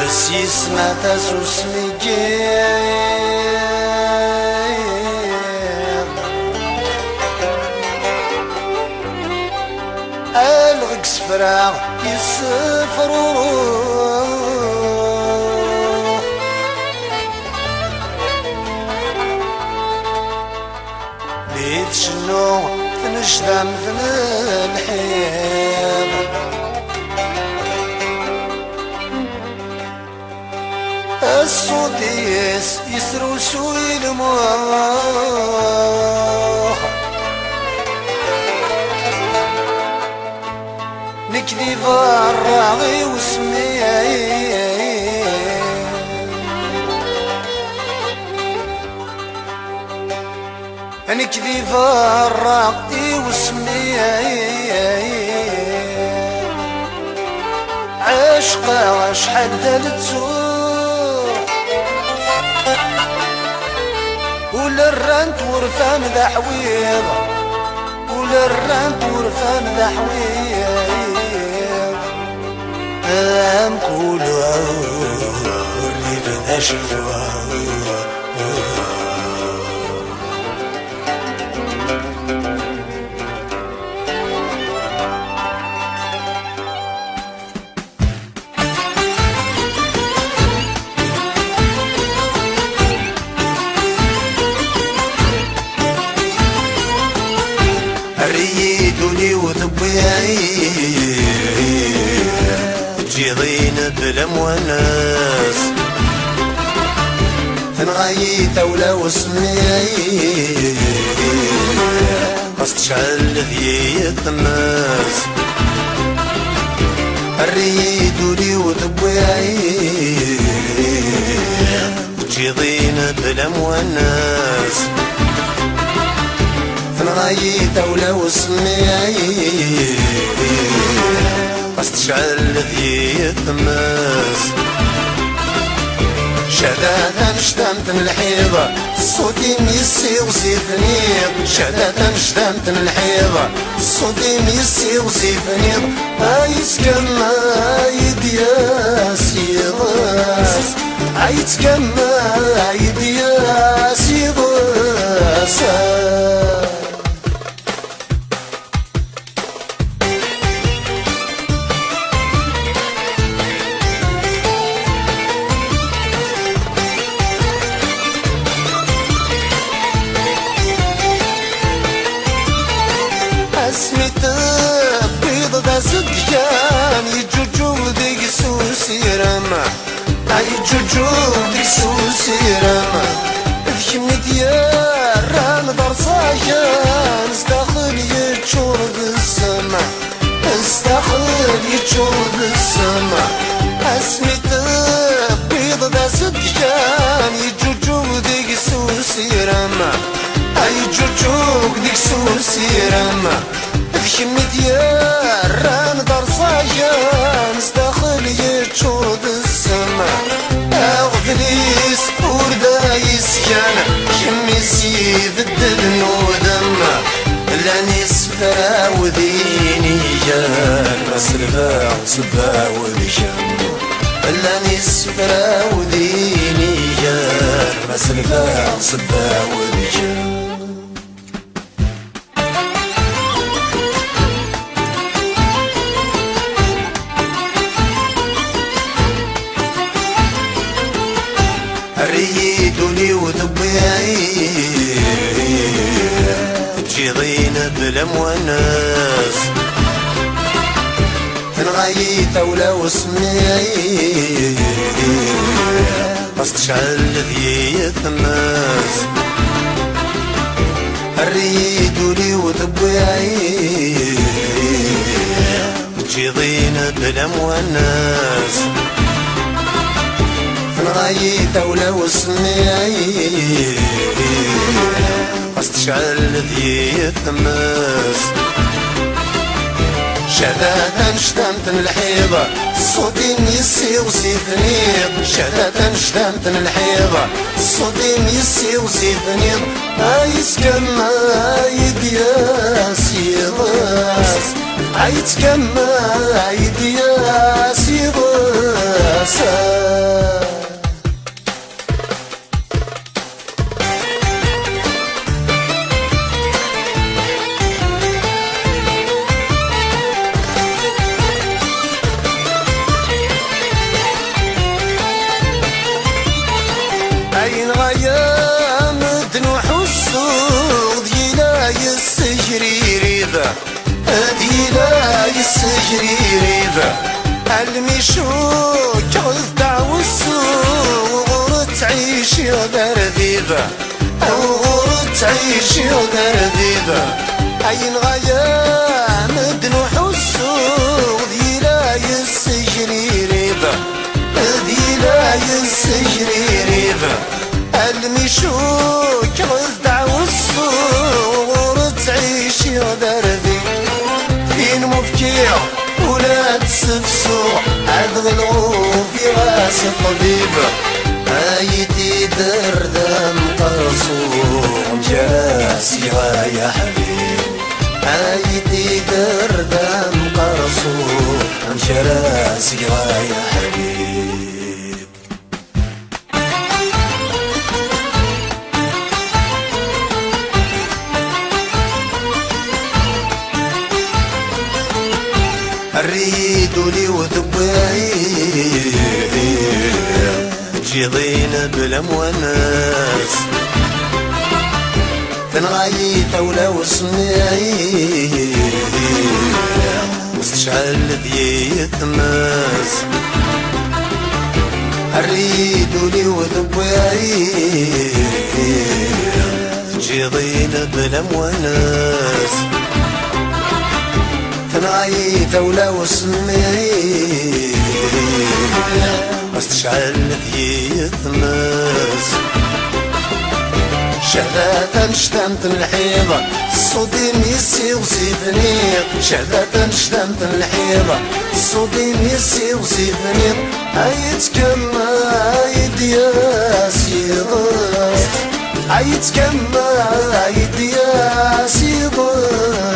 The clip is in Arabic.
السيس ما تسوس مجير الغك سفراغ يسفروه بيت شنو تنجدى مثل الحيض الصوتيس يسروسو المخ نكذي فراغي وسمي نكذي فراغي وسمي عشقة شحال ثالث ولا الرانت ورفان ذا حويض ولا الرانت ورفان ذا حويض أمكول الريف ذا شلوى ريدوني وذبيعي تجيضين بلم وناس تنغاي ثولة وسميعي قصد شعل ذيت الناس ريدوني وذبيعي تجيضين بلم وناس تنغاي ثولة وسميعي قصد شعل ذيت الناس شدادا شدمت الحيضة صوتي ميسي وزيفني شدادا شدمت الحيضة صوتي ميسي وزيفني عايز كما عيد يا سيغاس عايز كما عيد يا سيغاس اسمت بيض ذا صدقان يجوجو ديك سوسي رما يجوجو ديك سوسي رما ذكمني ديار نظر صايان استخل يتشور بالسما استخل يتشور بالسما اسمت بيض ذا صدقان يجوجو ديك سوسي رما يجوجو ديك سوسي رما ذكمني ديار نظر صايان استخل يتشور بالسما اغفليس وردا يسكن كمي سيف الدبن ودما لاني سفرا وذيني جان مسرفا صبا وذيشان لاني سفرا وذيني جان مسرفا صبا وذيشان ريدوني وذبيعي تجيضين بلم وناس تنغاي ثولة وسميعي قصد شعل ذيت الناس ريدوني وذبيعي تجيضين بلم وناس تنغاي ثولة وسميعي قصد شعل ذيت الناس شدادا شدمت الحيضة صوتي ميسي وزيفني شدادا شدمت الحيضة صوتي ميسي وزيفني عايز كما عيد يا سيغاس عايز كما عيد يا سيغاس لا يسجري ريبة المشوك غزدع والسوق تعيش يا ذرذيبة تعيش يا ذرذيبة عين غاية مدنوح السوق ذي لا يسجري ريبة ذي لا يسجري ريبة المشوك غزدع والسوق تعيش يا ذرذيبة فين مفكير ولا تسفسوع أدغلو في راس الطبيب هايتي دردم قرصوع جاسي يا حبيب هايتي دردم قرصوع جاسي يا حبيب الريد لي وذباي جيضين بالامواناس تنغاي ثولة وسماي مستشعل ذي التماس الريد لي وذباي جيضين بالامواناس تنعي ثولة وسمي واستشعل ذي الثماس شذاة شتمت الحيضة صودي ميسي وسيفني شذاة شتمت الحيضة صودي ميسي وسيفني عيتكما عيد يا سيضاس عيتكما عيد يا سيضاس